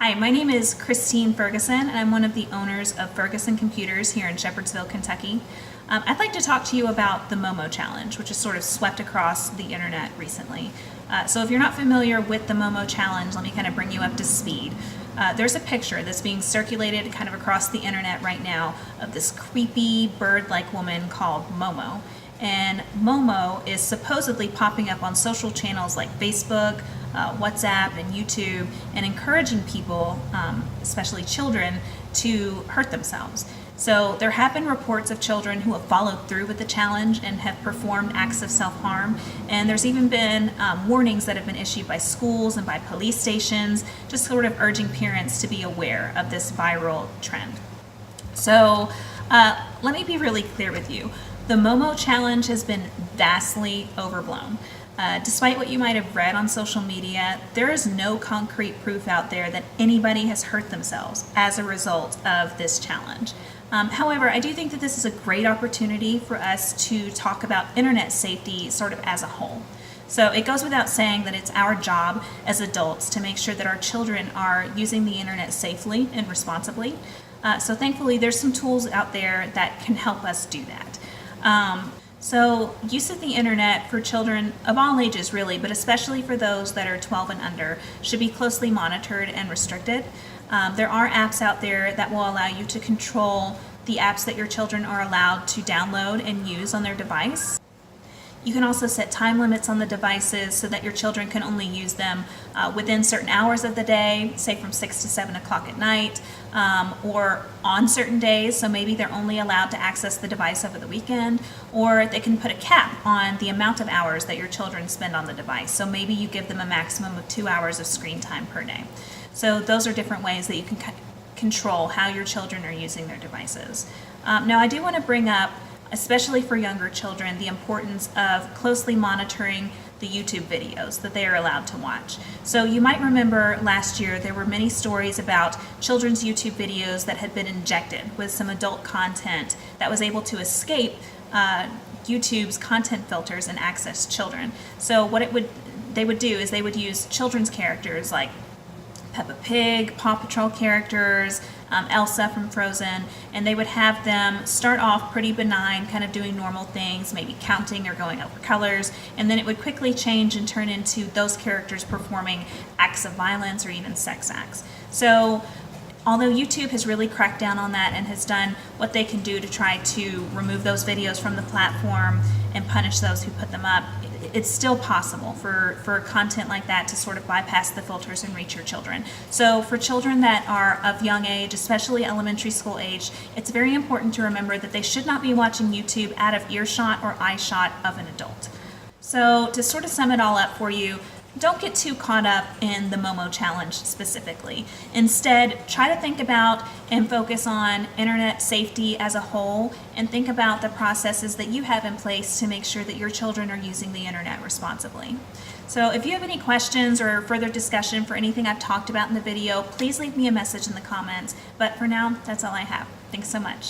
Hi, my name is Christine Ferguson, and I'm one of the owners of Ferguson Computers here in Shepherdsville, Kentucky. I'd like to talk to you about the Momo Challenge, which has sort of swept across the internet recently. So if you're not familiar with the Momo Challenge, let me kind of bring you up to speed. There's a picture that's being circulated kind of across the internet right now of this creepy bird-like woman called Momo. And Momo is supposedly popping up on social channels like Facebook, WhatsApp, and YouTube, and encouraging people, especially children, to hurt themselves. So there have been reports of children who have followed through with the challenge and have performed acts of self-harm, and there's even been warnings that have been issued by schools and by police stations, just sort of urging parents to be aware of this viral trend. So let me be really clear with you. The Momo Challenge has been vastly overblown. Despite what you might have read on social media, there is no concrete proof out there that anybody has hurt themselves as a result of this challenge. However, I do think that this is a great opportunity for us to talk about internet safety sort of as a whole. So it goes without saying that it's our job as adults to make sure that our children are using the internet safely and responsibly. So thankfully, there's some tools out there that can help us do that. So use of the internet for children of all ages really, but especially for those that are 12 and under, should be closely monitored and restricted. There are apps out there that will allow you to control the apps that your children are allowed to download and use on their device. You can also set time limits on the devices so that your children can only use them within certain hours of the day, say from 6 to 7 o'clock at night, or on certain days, so maybe they're only allowed to access the device over the weekend, or they can put a cap on the amount of hours that your children spend on the device. So maybe you give them a maximum of 2 hours of screen time per day. So those are different ways that you can control how your children are using their devices. Now I do want to bring up, especially for younger children, the importance of closely monitoring the YouTube videos that they are allowed to watch. So you might remember last year there were many stories about children's YouTube videos that had been injected with some adult content that was able to escape YouTube's content filters and access children. So what they would do is they would use children's characters like Peppa Pig, Paw Patrol characters, Elsa from Frozen, and they would have them start off pretty benign, kind of doing normal things, maybe counting or going over colors, and then it would quickly change and turn into those characters performing acts of violence or even sex acts. So although YouTube has really cracked down on that and has done what they can do to try to remove those videos from the platform and punish those who put them up, it's still possible for content like that to sort of bypass the filters and reach your children. So for children that are of young age, especially elementary school age, it's very important to remember that they should not be watching YouTube out of earshot or eyeshot of an adult. So to sort of sum it all up for you, don't get too caught up in the Momo Challenge specifically. Instead, try to think about and focus on internet safety as a whole, and think about the processes that you have in place to make sure that your children are using the internet responsibly. So if you have any questions or further discussion for anything I've talked about in the video, please leave me a message in the comments. But for now, that's all I have. Thanks so much.